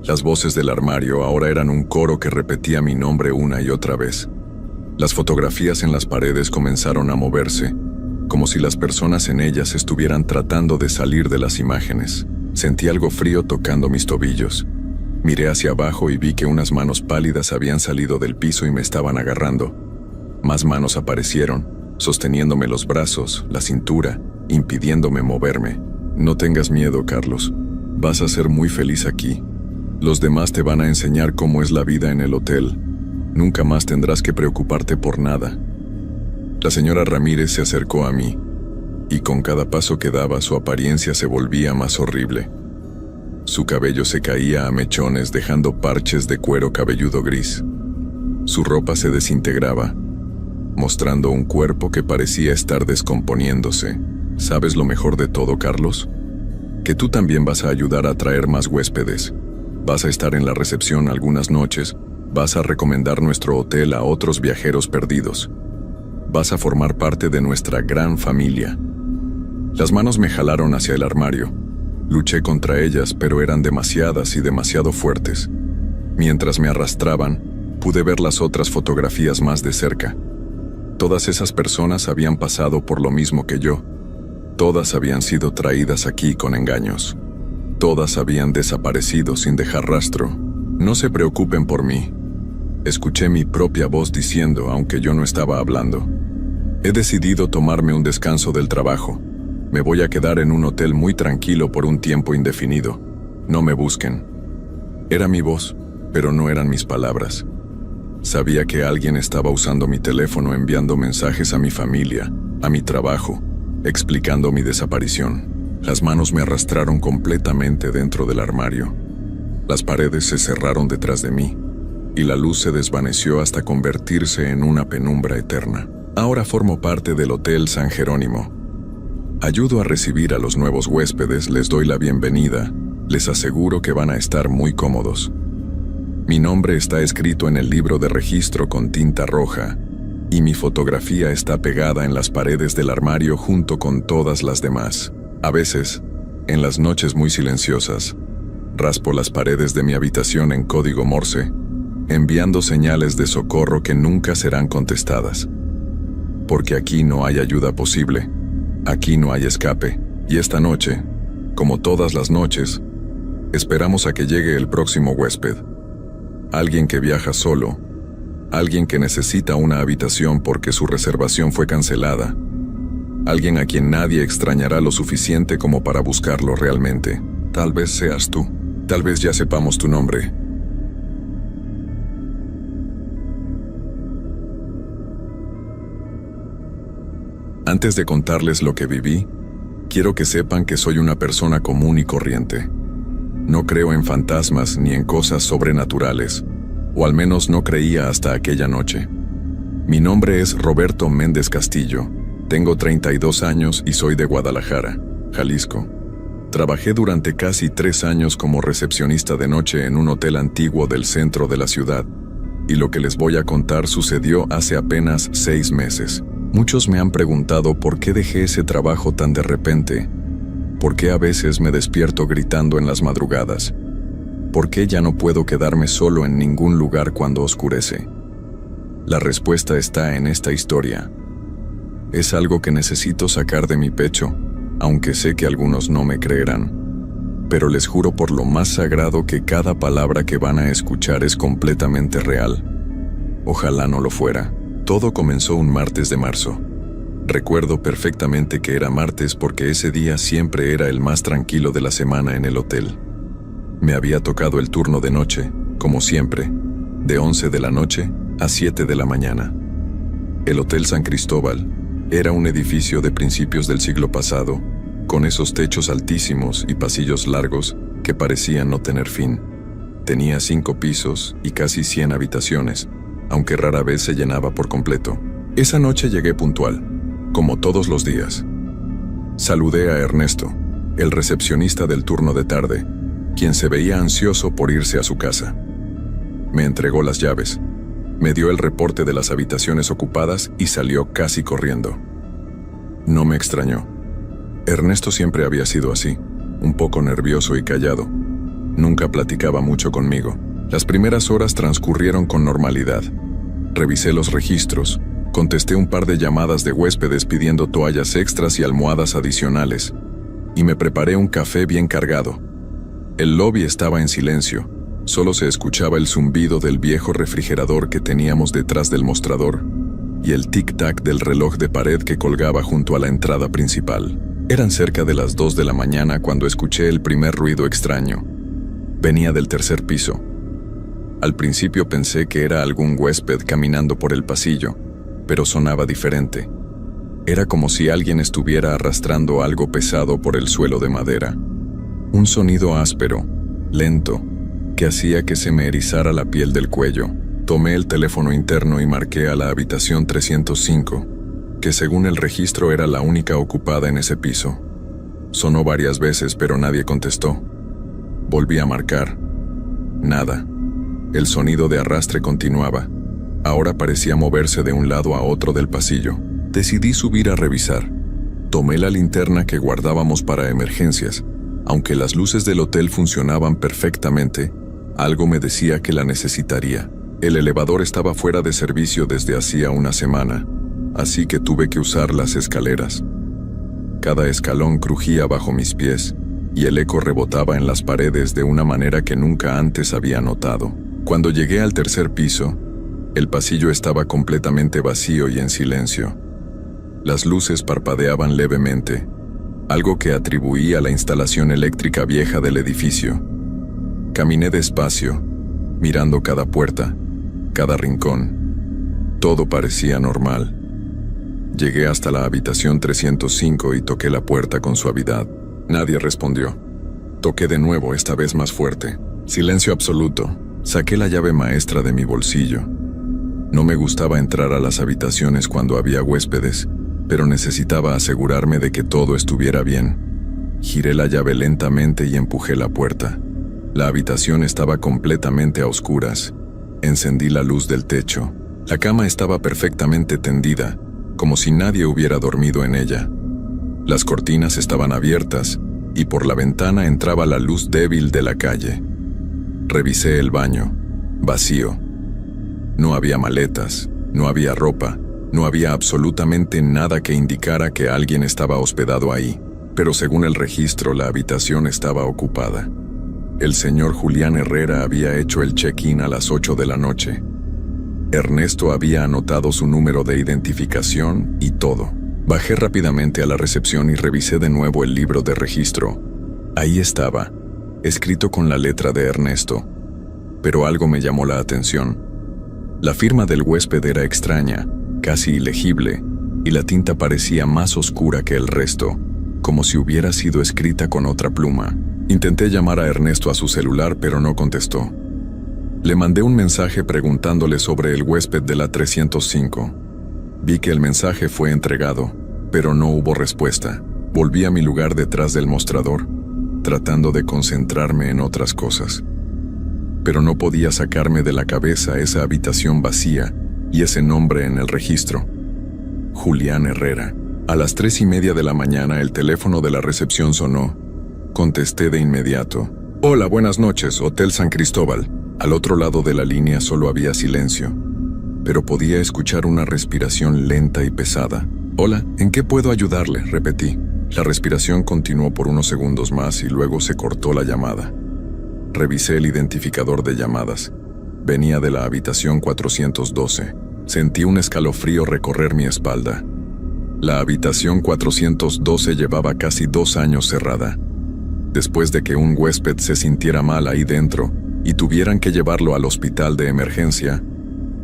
Las voces del armario ahora eran un coro que repetía mi nombre una y otra vez. Las fotografías en las paredes comenzaron a moverse, como si las personas en ellas estuvieran tratando de salir de las imágenes. Sentí algo frío tocando mis tobillos. Miré hacia abajo y vi que unas manos pálidas habían salido del piso y me estaban agarrando. Más manos aparecieron, sosteniéndome los brazos, la cintura, impidiéndome moverme. No tengas miedo, Carlos. Vas a ser muy feliz aquí. Los demás te van a enseñar cómo es la vida en el hotel. Nunca más tendrás que preocuparte por nada. La señora Ramírez se acercó a mí, y con cada paso que daba su apariencia se volvía más horrible. Su cabello se caía a mechones dejando parches de cuero cabelludo gris. Su ropa se desintegraba, mostrando un cuerpo que parecía estar descomponiéndose. ¿Sabes lo mejor de todo, Carlos? Que tú también vas a ayudar a traer más huéspedes. Vas a estar en la recepción algunas noches, vas a recomendar nuestro hotel a otros viajeros perdidos. Vas a formar parte de nuestra gran familia. Las manos me jalaron hacia el armario. Luché contra ellas, pero eran demasiadas y demasiado fuertes. Mientras me arrastraban, pude ver las otras fotografías más de cerca. Todas esas personas habían pasado por lo mismo que yo. Todas habían sido traídas aquí con engaños. Todas habían desaparecido sin dejar rastro. No se preocupen por mí. Escuché mi propia voz diciendo, aunque yo no estaba hablando. He decidido tomarme un descanso del trabajo. Me voy a quedar en un hotel muy tranquilo por un tiempo indefinido. No me busquen. Era mi voz, pero no eran mis palabras. Sabía que alguien estaba usando mi teléfono enviando mensajes a mi familia, a mi trabajo, explicando mi desaparición. Las manos me arrastraron completamente dentro del armario. Las paredes se cerraron detrás de mí, y la luz se desvaneció hasta convertirse en una penumbra eterna. Ahora formo parte del Hotel San Jerónimo. Ayudo a recibir a los nuevos huéspedes, les doy la bienvenida, les aseguro que van a estar muy cómodos. Mi nombre está escrito en el libro de registro con tinta roja, y mi fotografía está pegada en las paredes del armario junto con todas las demás. A veces, en las noches muy silenciosas, raspo las paredes de mi habitación en código Morse, enviando señales de socorro que nunca serán contestadas. Porque aquí no hay ayuda posible, aquí no hay escape, y esta noche, como todas las noches, esperamos a que llegue el próximo huésped. Alguien que viaja solo, alguien que necesita una habitación porque su reservación fue cancelada, alguien a quien nadie extrañará lo suficiente como para buscarlo realmente. Tal vez seas tú, tal vez ya sepamos tu nombre. Antes de contarles lo que viví, quiero que sepan que soy una persona común y corriente. No creo en fantasmas ni en cosas sobrenaturales, o al menos no creía hasta aquella noche. Mi nombre es Roberto Méndez Castillo, tengo 32 años y soy de Guadalajara, Jalisco. Trabajé durante casi 3 años como recepcionista de noche en un hotel antiguo del centro de la ciudad, y lo que les voy a contar sucedió hace apenas 6 meses. Muchos me han preguntado por qué dejé ese trabajo tan de repente, por qué a veces me despierto gritando en las madrugadas, por qué ya no puedo quedarme solo en ningún lugar cuando oscurece. La respuesta está en esta historia. Es algo que necesito sacar de mi pecho, aunque sé que algunos no me creerán. Pero les juro por lo más sagrado que cada palabra que van a escuchar es completamente real. Ojalá no lo fuera. Todo comenzó un martes de marzo. Recuerdo perfectamente que era martes porque ese día siempre era el más tranquilo de la semana en el hotel. Me había tocado el turno de noche, como siempre, de 11 de la noche a 7 de la mañana. El Hotel San Cristóbal era un edificio de principios del siglo pasado, con esos techos altísimos y pasillos largos que parecían no tener fin. Tenía 5 pisos y casi 100 habitaciones, aunque rara vez se llenaba por completo. Esa noche llegué puntual, como todos los días. Saludé a Ernesto, el recepcionista del turno de tarde, quien se veía ansioso por irse a su casa. Me entregó las llaves, me dio el reporte de las habitaciones ocupadas y salió casi corriendo. No me extrañó. Ernesto siempre había sido así, un poco nervioso y callado. Nunca platicaba mucho conmigo. Las primeras horas transcurrieron con normalidad. Revisé los registros, contesté un par de llamadas de huéspedes pidiendo toallas extras y almohadas adicionales, y me preparé un café bien cargado. El lobby estaba en silencio, solo se escuchaba el zumbido del viejo refrigerador que teníamos detrás del mostrador y el tic-tac del reloj de pared que colgaba junto a la entrada principal. Eran cerca de las 2 de la mañana cuando escuché el primer ruido extraño. Venía del tercer piso. Al principio pensé que era algún huésped caminando por el pasillo, pero sonaba diferente. Era como si alguien estuviera arrastrando algo pesado por el suelo de madera. Un sonido áspero, lento, que hacía que se me erizara la piel del cuello. Tomé el teléfono interno y marqué a la habitación 305, que según el registro era la única ocupada en ese piso. Sonó varias veces, pero nadie contestó. Volví a marcar. Nada. El sonido de arrastre continuaba. Ahora parecía moverse de un lado a otro del pasillo. Decidí subir a revisar. Tomé la linterna que guardábamos para emergencias. Aunque las luces del hotel funcionaban perfectamente, algo me decía que la necesitaría. El elevador estaba fuera de servicio desde hacía una semana, así que tuve que usar las escaleras. Cada escalón crujía bajo mis pies, y el eco rebotaba en las paredes de una manera que nunca antes había notado. Cuando llegué al tercer piso, el pasillo estaba completamente vacío y en silencio. Las luces parpadeaban levemente, algo que atribuí a la instalación eléctrica vieja del edificio. Caminé despacio, mirando cada puerta, cada rincón. Todo parecía normal. Llegué hasta la habitación 305 y toqué la puerta con suavidad. Nadie respondió. Toqué de nuevo, esta vez más fuerte. Silencio absoluto. Saqué la llave maestra de mi bolsillo. No me gustaba entrar a las habitaciones cuando había huéspedes, pero necesitaba asegurarme de que todo estuviera bien. Giré la llave lentamente y empujé la puerta. La habitación estaba completamente a oscuras. Encendí la luz del techo. La cama estaba perfectamente tendida, como si nadie hubiera dormido en ella. Las cortinas estaban abiertas y por la ventana entraba la luz débil de la calle. Revisé el baño. Vacío. No había maletas, no había ropa, no había absolutamente nada que indicara que alguien estaba hospedado ahí, pero según el registro la habitación estaba ocupada. El señor Julián Herrera había hecho el check-in a las 8 de la noche. Ernesto había anotado su número de identificación y todo. Bajé rápidamente a la recepción y revisé de nuevo el libro de registro. Ahí estaba, escrito con la letra de Ernesto, pero algo me llamó la atención. La firma del huésped era extraña, casi ilegible, y la tinta parecía más oscura que el resto, como si hubiera sido escrita con otra pluma. Intenté llamar a Ernesto a su celular, pero no contestó. Le mandé un mensaje preguntándole sobre el huésped de la 305. Vi que el mensaje fue entregado, pero no hubo respuesta. Volví a mi lugar detrás del mostrador, tratando de concentrarme en otras cosas. Pero no podía sacarme de la cabeza esa habitación vacía y ese nombre en el registro. Julián Herrera. A las 3:30 de la mañana el teléfono de la recepción sonó. Contesté de inmediato. Hola, buenas noches, Hotel San Cristóbal. Al otro lado de la línea solo había silencio, pero podía escuchar una respiración lenta y pesada. Hola, ¿en qué puedo ayudarle?, repetí. La respiración continuó por unos segundos más y luego se cortó la llamada. Revisé el identificador de llamadas. Venía de la habitación 412. Sentí un escalofrío recorrer mi espalda. La habitación 412 llevaba casi 2 años cerrada. Después de que un huésped se sintiera mal ahí dentro y tuvieran que llevarlo al hospital de emergencia,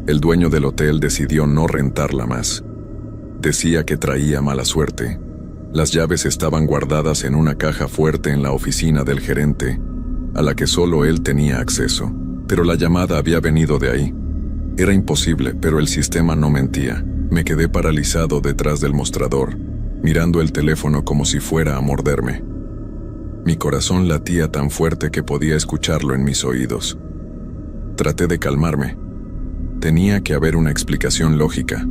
el dueño del hotel decidió no rentarla más. Decía que traía mala suerte. Las llaves estaban guardadas en una caja fuerte en la oficina del gerente, a la que solo él tenía acceso. Pero la llamada había venido de ahí. Era imposible, pero el sistema no mentía. Me quedé paralizado detrás del mostrador, mirando el teléfono como si fuera a morderme. Mi corazón latía tan fuerte que podía escucharlo en mis oídos. Traté de calmarme. Tenía que haber una explicación lógica.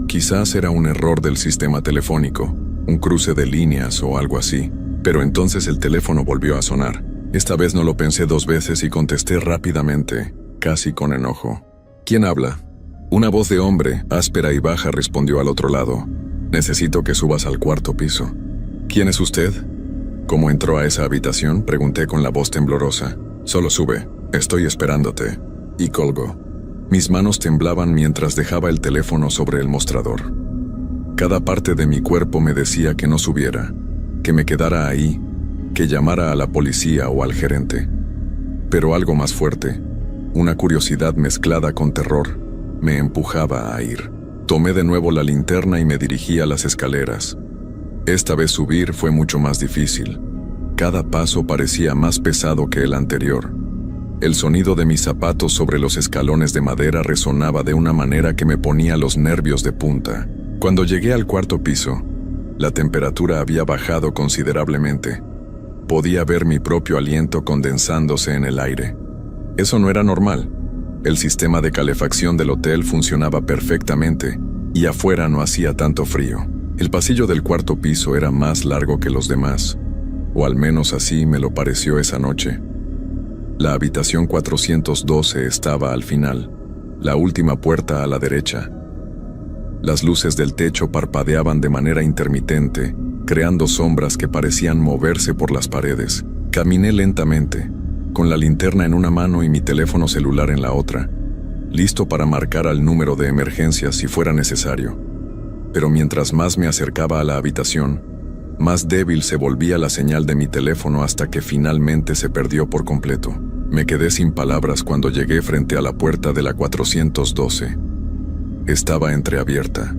Quizás era un error del sistema telefónico, un cruce de líneas o algo así. Pero entonces el teléfono volvió a sonar. Esta vez no lo pensé 2 veces y contesté rápidamente, casi con enojo. ¿Quién habla? Una voz de hombre, áspera y baja, respondió al otro lado. Necesito que subas al 4º piso. ¿Quién es usted? ¿Cómo entró a esa habitación?, pregunté con la voz temblorosa. Solo sube, estoy esperándote. Y colgó. Mis manos temblaban mientras dejaba el teléfono sobre el mostrador. Cada parte de mi cuerpo me decía que no subiera, que me quedara ahí, que llamara a la policía o al gerente. Pero algo más fuerte, una curiosidad mezclada con terror, me empujaba a ir. Tomé de nuevo la linterna y me dirigí a las escaleras. Esta vez subir fue mucho más difícil. Cada paso parecía más pesado que el anterior. El sonido de mis zapatos sobre los escalones de madera resonaba de una manera que me ponía los nervios de punta. Cuando llegué al 4º piso, la temperatura había bajado considerablemente. Podía ver mi propio aliento condensándose en el aire. Eso no era normal. El sistema de calefacción del hotel funcionaba perfectamente y afuera no hacía tanto frío. El pasillo del 4º piso era más largo que los demás, o al menos así me lo pareció esa noche. La habitación 412 estaba al final, la última puerta a la derecha. Las luces del techo parpadeaban de manera intermitente, creando sombras que parecían moverse por las paredes. Caminé lentamente, con la linterna en una mano y mi teléfono celular en la otra, listo para marcar al número de emergencia si fuera necesario. Pero mientras más me acercaba a la habitación, más débil se volvía la señal de mi teléfono hasta que finalmente se perdió por completo. Me quedé sin palabras cuando llegué frente a la puerta de la 412. Estaba entreabierta.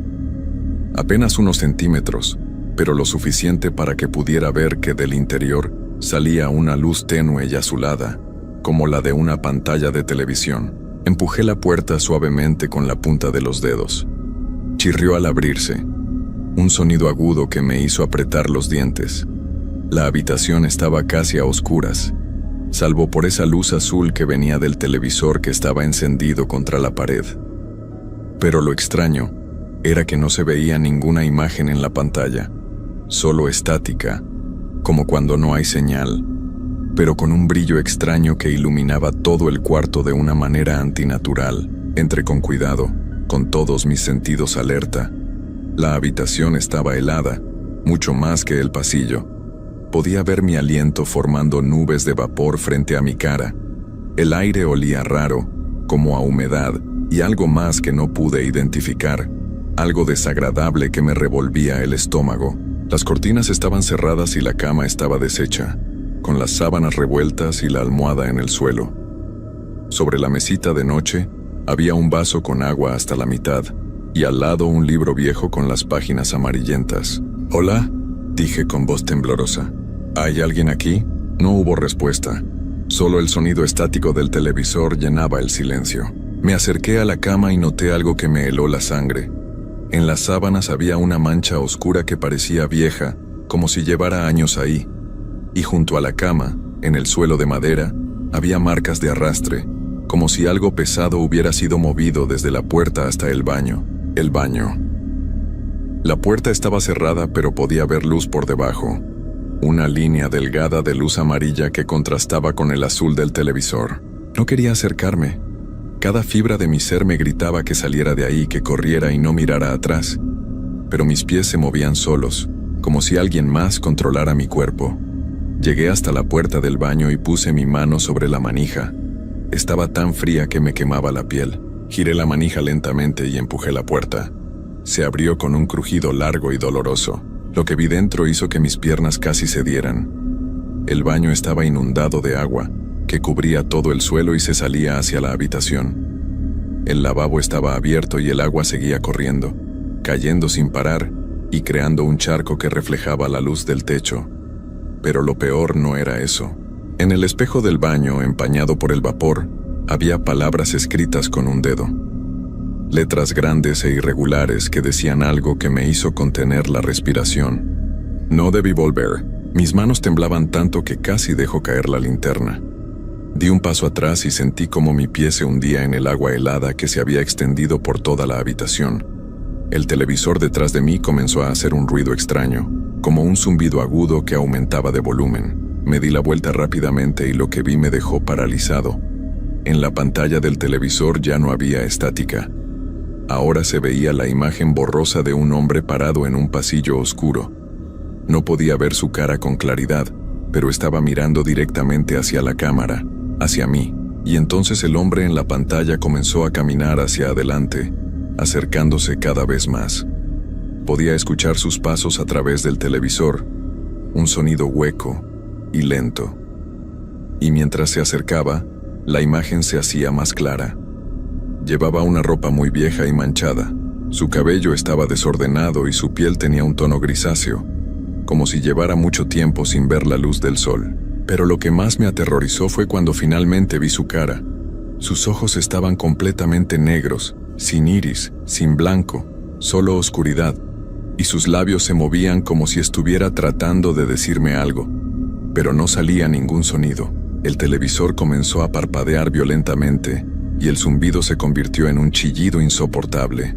Apenas unos centímetros, pero lo suficiente para que pudiera ver que del interior salía una luz tenue y azulada, como la de una pantalla de televisión. Empujé la puerta suavemente con la punta de los dedos. Chirrió al abrirse, un sonido agudo que me hizo apretar los dientes. La habitación estaba casi a oscuras, salvo por esa luz azul que venía del televisor que estaba encendido contra la pared. Pero lo extraño era que no se veía ninguna imagen en la pantalla, solo estática, como cuando no hay señal, pero con un brillo extraño que iluminaba todo el cuarto de una manera antinatural. Entré con cuidado, con todos mis sentidos alerta. La habitación estaba helada, mucho más que el pasillo. Podía ver mi aliento formando nubes de vapor frente a mi cara. El aire olía raro, como a humedad, y algo más que no pude identificar, algo desagradable que me revolvía el estómago. Las cortinas estaban cerradas y la cama estaba deshecha, con las sábanas revueltas y la almohada en el suelo. Sobre la mesita de noche, había un vaso con agua hasta la mitad, y al lado un libro viejo con las páginas amarillentas. «Hola», dije con voz temblorosa. «¿Hay alguien aquí?». No hubo respuesta. Solo el sonido estático del televisor llenaba el silencio. Me acerqué a la cama y noté algo que me heló la sangre. En las sábanas había una mancha oscura que parecía vieja, como si llevara años ahí. Y junto a la cama, en el suelo de madera, había marcas de arrastre, como si algo pesado hubiera sido movido desde la puerta hasta el baño. El baño. La puerta estaba cerrada, pero podía ver luz por debajo. Una línea delgada de luz amarilla que contrastaba con el azul del televisor. No quería acercarme. Cada fibra de mi ser me gritaba que saliera de ahí, que corriera y no mirara atrás. Pero mis pies se movían solos, como si alguien más controlara mi cuerpo. Llegué hasta la puerta del baño y puse mi mano sobre la manija. Estaba tan fría que me quemaba la piel. Giré la manija lentamente y empujé la puerta. Se abrió con un crujido largo y doloroso. Lo que vi dentro hizo que mis piernas casi cedieran. El baño estaba inundado de agua, que cubría todo el suelo y se salía hacia la habitación. El lavabo estaba abierto y el agua seguía corriendo, cayendo sin parar y creando un charco que reflejaba la luz del techo. Pero lo peor no era eso. En el espejo del baño, empañado por el vapor, había palabras escritas con un dedo. Letras grandes e irregulares que decían algo que me hizo contener la respiración. No debí volver. Mis manos temblaban tanto que casi dejó caer la linterna. Di un paso atrás y sentí como mi pie se hundía en el agua helada que se había extendido por toda la habitación. El televisor detrás de mí comenzó a hacer un ruido extraño, como un zumbido agudo que aumentaba de volumen. Me di la vuelta rápidamente y lo que vi me dejó paralizado. En la pantalla del televisor ya no había estática. Ahora se veía la imagen borrosa de un hombre parado en un pasillo oscuro. No podía ver su cara con claridad, pero estaba mirando directamente hacia la cámara, hacia mí, y entonces el hombre en la pantalla comenzó a caminar hacia adelante, acercándose cada vez más. Podía escuchar sus pasos a través del televisor, un sonido hueco y lento. Y mientras se acercaba, la imagen se hacía más clara. Llevaba una ropa muy vieja y manchada. Su cabello estaba desordenado y su piel tenía un tono grisáceo, como si llevara mucho tiempo sin ver la luz del sol. Pero lo que más me aterrorizó fue cuando finalmente vi su cara. Sus ojos estaban completamente negros, sin iris, sin blanco, solo oscuridad, y sus labios se movían como si estuviera tratando de decirme algo, pero no salía ningún sonido. El televisor comenzó a parpadear violentamente, y el zumbido se convirtió en un chillido insoportable.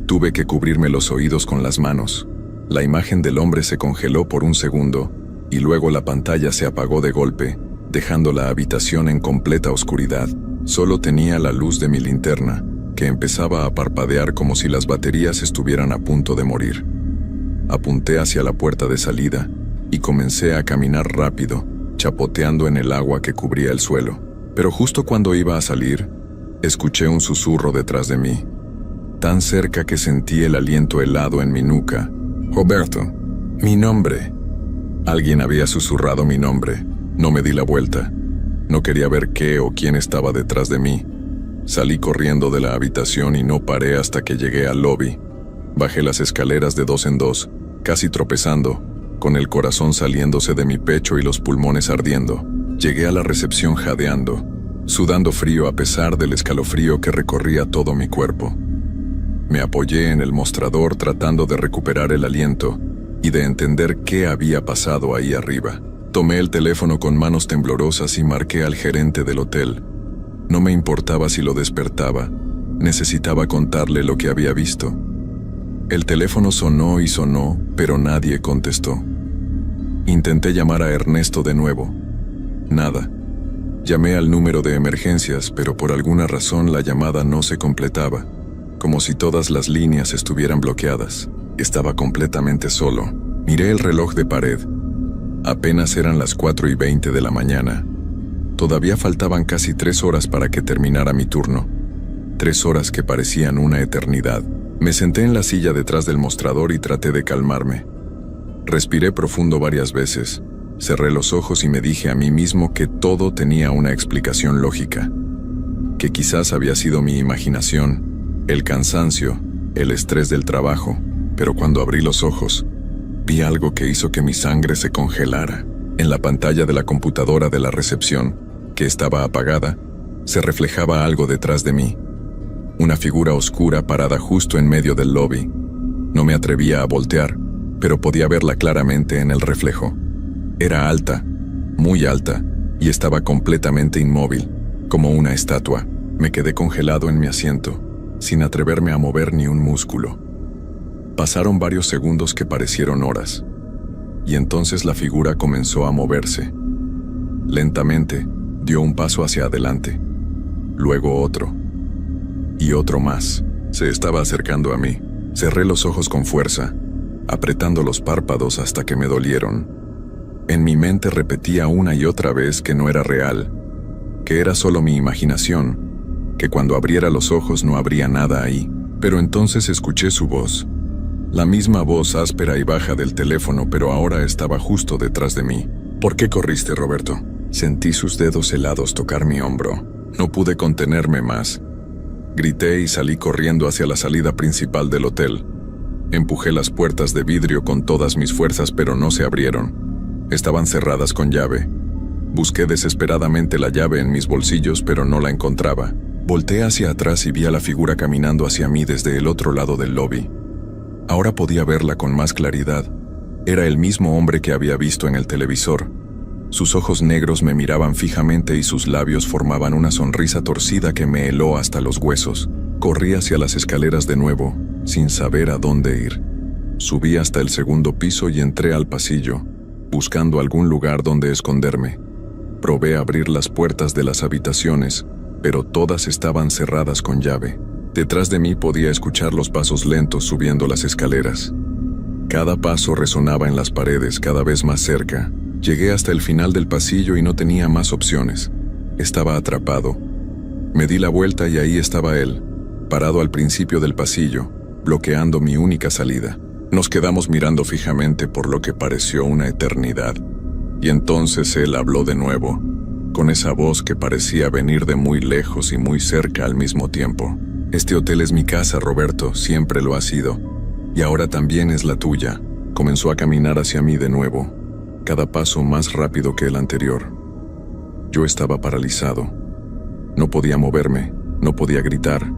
Tuve que cubrirme los oídos con las manos. La imagen del hombre se congeló por un segundo, y luego la pantalla se apagó de golpe, dejando la habitación en completa oscuridad. Solo tenía la luz de mi linterna, que empezaba a parpadear como si las baterías estuvieran a punto de morir. Apunté hacia la puerta de salida, y comencé a caminar rápido, chapoteando en el agua que cubría el suelo. Pero justo cuando iba a salir, escuché un susurro detrás de mí, tan cerca que sentí el aliento helado en mi nuca. «Roberto, mi nombre». Alguien había susurrado mi nombre. No me di la vuelta. No quería ver qué o quién estaba detrás de mí. Salí corriendo de la habitación y no paré hasta que llegué al lobby. Bajé las escaleras de 2 en 2, casi tropezando, con el corazón saliéndose de mi pecho y los pulmones ardiendo. Llegué a la recepción jadeando, sudando frío a pesar del escalofrío que recorría todo mi cuerpo. Me apoyé en el mostrador tratando de recuperar el aliento y de entender qué había pasado ahí arriba. Tomé el teléfono con manos temblorosas y marqué al gerente del hotel. No me importaba si lo despertaba, necesitaba contarle lo que había visto. El teléfono sonó y sonó, pero nadie contestó. Intenté llamar a Ernesto de nuevo. Nada. Llamé al número de emergencias, pero por alguna razón la llamada no se completaba, como si todas las líneas estuvieran bloqueadas. Estaba completamente solo. Miré el reloj de pared. Apenas eran las 4:20 de la mañana. Todavía faltaban casi 3 horas para que terminara mi turno. 3 horas que parecían una eternidad. Me senté en la silla detrás del mostrador y traté de calmarme. Respiré profundo varias veces. Cerré los ojos y me dije a mí mismo que todo tenía una explicación lógica. Que quizás había sido mi imaginación, el cansancio, el estrés del trabajo. Pero cuando abrí los ojos, vi algo que hizo que mi sangre se congelara. En la pantalla de la computadora de la recepción, que estaba apagada, se reflejaba algo detrás de mí. Una figura oscura parada justo en medio del lobby. No me atrevía a voltear, pero podía verla claramente en el reflejo. Era alta, muy alta, y estaba completamente inmóvil, como una estatua. Me quedé congelado en mi asiento, sin atreverme a mover ni un músculo. Pasaron varios segundos que parecieron horas, y entonces la figura comenzó a moverse. Lentamente, dio un paso hacia adelante, luego otro, y otro más. Se estaba acercando a mí. Cerré los ojos con fuerza, apretando los párpados hasta que me dolieron. En mi mente repetía una y otra vez que no era real, que era solo mi imaginación, que cuando abriera los ojos no habría nada ahí. Pero entonces escuché su voz. La misma voz áspera y baja del teléfono, pero ahora estaba justo detrás de mí. ¿Por qué corriste, Roberto? Sentí sus dedos helados tocar mi hombro. No pude contenerme más. Grité y salí corriendo hacia la salida principal del hotel. Empujé las puertas de vidrio con todas mis fuerzas, pero no se abrieron. Estaban cerradas con llave. Busqué desesperadamente la llave en mis bolsillos, pero no la encontraba. Volteé hacia atrás y vi a la figura caminando hacia mí desde el otro lado del lobby. Ahora podía verla con más claridad. Era el mismo hombre que había visto en el televisor. Sus ojos negros me miraban fijamente y sus labios formaban una sonrisa torcida que me heló hasta los huesos. Corrí hacia las escaleras de nuevo, sin saber a dónde ir. Subí hasta el segundo piso y entré al pasillo, buscando algún lugar donde esconderme. Probé abrir las puertas de las habitaciones, pero todas estaban cerradas con llave. Detrás de mí podía escuchar los pasos lentos subiendo las escaleras. Cada paso resonaba en las paredes cada vez más cerca. Llegué hasta el final del pasillo y no tenía más opciones. Estaba atrapado. Me di la vuelta y ahí estaba él, parado al principio del pasillo, bloqueando mi única salida. Nos quedamos mirando fijamente por lo que pareció una eternidad. Y entonces él habló de nuevo, con esa voz que parecía venir de muy lejos y muy cerca al mismo tiempo. Este hotel es mi casa, Roberto, siempre lo ha sido. Y ahora también es la tuya. Comenzó a caminar hacia mí de nuevo, cada paso más rápido que el anterior. Yo estaba paralizado. No podía moverme, no podía gritar.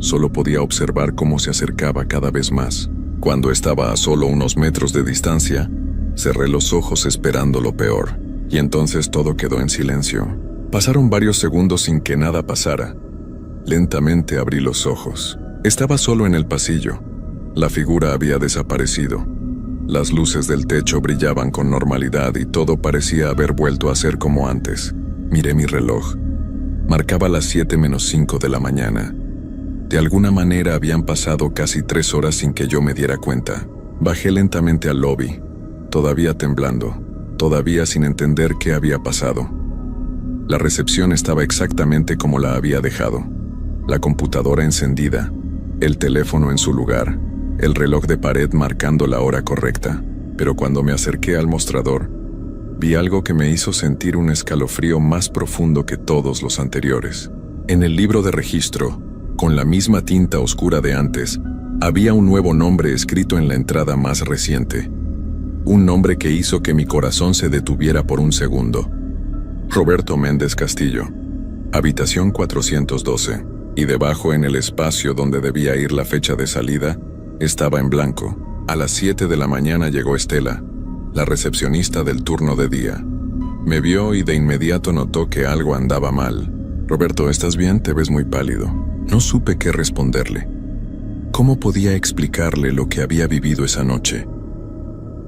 Solo podía observar cómo se acercaba cada vez más. Cuando estaba a solo unos metros de distancia, cerré los ojos esperando lo peor. Y entonces todo quedó en silencio. Pasaron varios segundos sin que nada pasara. Lentamente abrí los ojos. Estaba solo en el pasillo. La figura había desaparecido. Las luces del techo brillaban con normalidad y todo parecía haber vuelto a ser como antes. Miré mi reloj. Marcaba las 7:05 de la mañana. De alguna manera habían pasado casi 3 horas sin que yo me diera cuenta. Bajé lentamente al lobby, todavía temblando, todavía sin entender qué había pasado. La recepción estaba exactamente como la había dejado. La computadora encendida, el teléfono en su lugar, el reloj de pared marcando la hora correcta. Pero cuando me acerqué al mostrador, vi algo que me hizo sentir un escalofrío más profundo que todos los anteriores. En el libro de registro, con la misma tinta oscura de antes, había un nuevo nombre escrito en la entrada más reciente. Un nombre que hizo que mi corazón se detuviera por un segundo. Roberto Méndez Castillo, habitación 412. Y debajo, en el espacio donde debía ir la fecha de salida, estaba en blanco. A las 7 de la mañana llegó Estela, la recepcionista del turno de día. Me vio y de inmediato notó que algo andaba mal. Roberto, ¿estás bien? Te ves muy pálido. No supe qué responderle. ¿Cómo podía explicarle lo que había vivido esa noche?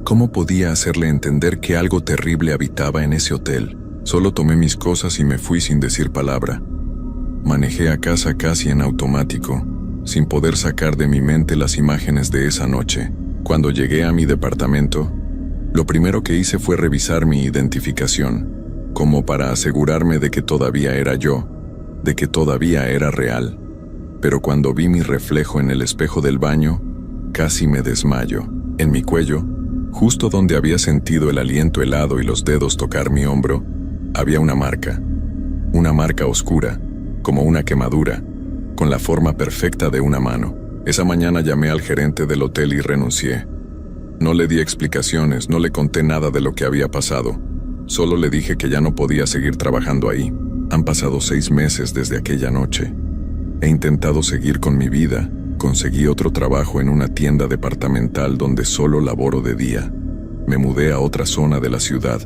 ¿Cómo podía hacerle entender que algo terrible habitaba en ese hotel? Solo tomé mis cosas y me fui sin decir palabra. Manejé a casa casi en automático, sin poder sacar de mi mente las imágenes de esa noche. Cuando llegué a mi departamento, lo primero que hice fue revisar mi identificación, como para asegurarme de que todavía era yo, de que todavía era real. Pero cuando vi mi reflejo en el espejo del baño, casi me desmayo. En mi cuello, justo donde había sentido el aliento helado y los dedos tocar mi hombro, había una marca oscura, como una quemadura, con la forma perfecta de una mano. Esa mañana llamé al gerente del hotel y renuncié. No le di explicaciones, no le conté nada de lo que había pasado. Solo le dije que ya no podía seguir trabajando ahí. Han pasado 6 meses desde aquella noche. He intentado seguir con mi vida. Conseguí otro trabajo en una tienda departamental donde solo laboro de día. Me mudé a otra zona de la ciudad,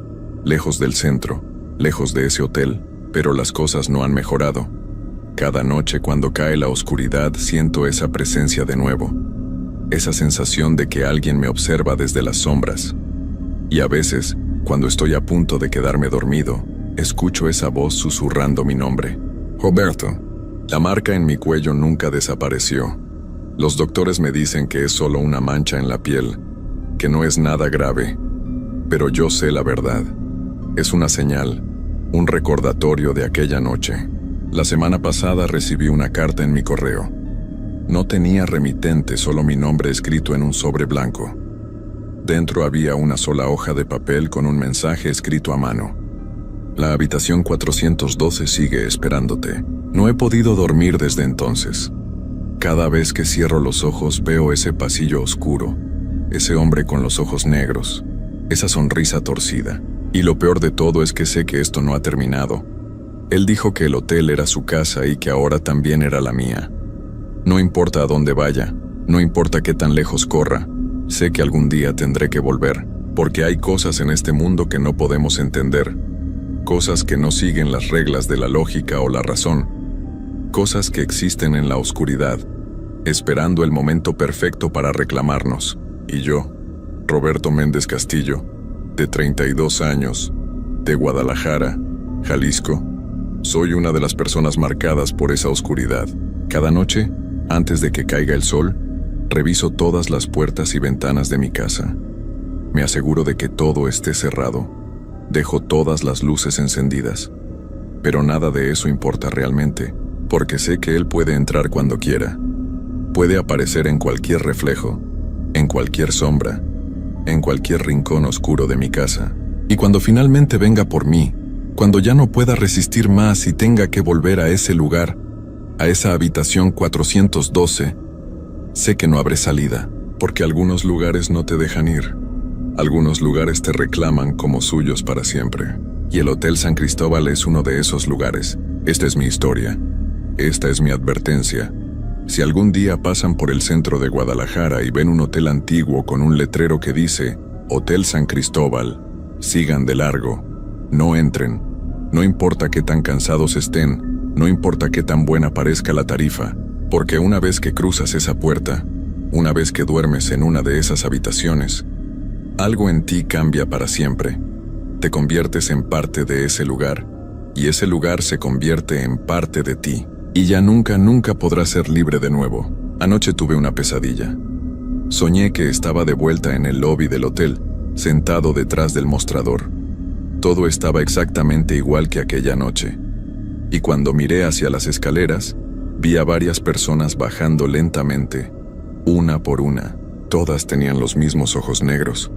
lejos del centro, lejos de ese hotel, pero las cosas no han mejorado. Cada noche cuando cae la oscuridad siento esa presencia de nuevo. Esa sensación de que alguien me observa desde las sombras. Y a veces, cuando estoy a punto de quedarme dormido, escucho esa voz susurrando mi nombre. Roberto. La marca en mi cuello nunca desapareció. Los doctores me dicen que es solo una mancha en la piel, que no es nada grave. Pero yo sé la verdad. Es una señal, un recordatorio de aquella noche. La semana pasada recibí una carta en mi correo. No tenía remitente, solo mi nombre escrito en un sobre blanco. Dentro había una sola hoja de papel con un mensaje escrito a mano. La habitación 412 sigue esperándote. No he podido dormir desde entonces. Cada vez que cierro los ojos veo ese pasillo oscuro, ese hombre con los ojos negros, esa sonrisa torcida. Y lo peor de todo es que sé que esto no ha terminado. Él dijo que el hotel era su casa y que ahora también era la mía. No importa a dónde vaya, no importa qué tan lejos corra, sé que algún día tendré que volver, porque hay cosas en este mundo que no podemos entender, cosas que no siguen las reglas de la lógica o la razón, cosas que existen en la oscuridad, esperando el momento perfecto para reclamarnos. Y yo, Roberto Méndez Castillo, de 32 años, de Guadalajara, Jalisco, soy una de las personas marcadas por esa oscuridad. Cada noche, antes de que caiga el sol, reviso todas las puertas y ventanas de mi casa. Me aseguro de que todo esté cerrado. Dejo todas las luces encendidas. Pero nada de eso importa realmente, porque sé que él puede entrar cuando quiera. Puede aparecer en cualquier reflejo, en cualquier sombra, en cualquier rincón oscuro de mi casa. Y cuando finalmente venga por mí, cuando ya no pueda resistir más y tenga que volver a ese lugar, a esa habitación 412, sé que no habré salida, porque algunos lugares no te dejan ir. Algunos lugares te reclaman como suyos para siempre. Y el Hotel San Cristóbal es uno de esos lugares. Esta es mi historia. Esta es mi advertencia. Si algún día pasan por el centro de Guadalajara y ven un hotel antiguo con un letrero que dice Hotel San Cristóbal, sigan de largo. No entren. No importa qué tan cansados estén, no importa qué tan buena parezca la tarifa, porque una vez que cruzas esa puerta, una vez que duermes en una de esas habitaciones, algo en ti cambia para siempre. Te conviertes en parte de ese lugar, y ese lugar se convierte en parte de ti. Y ya nunca podrás ser libre de nuevo. Anoche tuve una pesadilla. Soñé que estaba de vuelta en el lobby del hotel, sentado detrás del mostrador. Todo estaba exactamente igual que aquella noche. Y cuando miré hacia las escaleras, vi a varias personas bajando lentamente, una por una. Todas tenían los mismos ojos negros.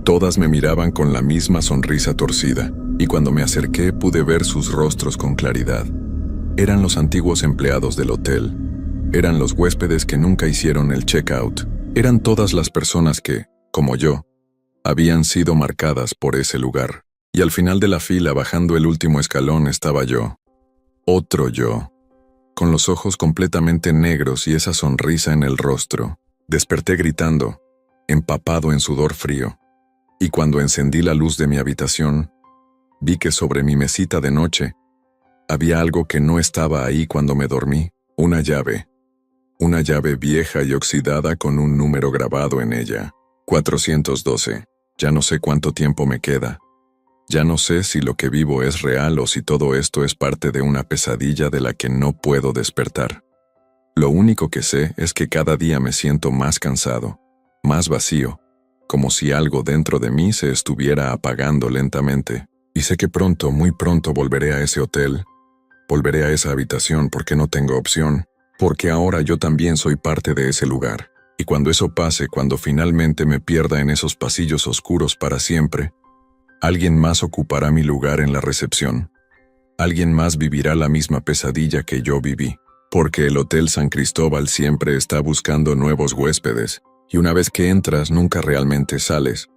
Todas me miraban con la misma sonrisa torcida, y cuando me acerqué pude ver sus rostros con claridad. Eran los antiguos empleados del hotel. Eran los huéspedes que nunca hicieron el check-out. Eran todas las personas que, como yo, habían sido marcadas por ese lugar. Y al final de la fila, bajando el último escalón, estaba yo. Otro yo. Con los ojos completamente negros y esa sonrisa en el rostro. Desperté gritando, empapado en sudor frío. Y cuando encendí la luz de mi habitación, vi que sobre mi mesita de noche había algo que no estaba ahí cuando me dormí, una llave vieja y oxidada con un número grabado en ella, 412. Ya no sé cuánto tiempo me queda. Ya no sé si lo que vivo es real o si todo esto es parte de una pesadilla de la que no puedo despertar. Lo único que sé es que cada día me siento más cansado, más vacío, como si algo dentro de mí se estuviera apagando lentamente. Y sé que pronto, muy pronto volveré a ese hotel. Volveré a esa habitación porque no tengo opción, porque ahora yo también soy parte de ese lugar. Y cuando eso pase, cuando finalmente me pierda en esos pasillos oscuros para siempre, alguien más ocupará mi lugar en la recepción. Alguien más vivirá la misma pesadilla que yo viví, porque el Hotel San Cristóbal siempre está buscando nuevos huéspedes, y una vez que entras nunca realmente sales,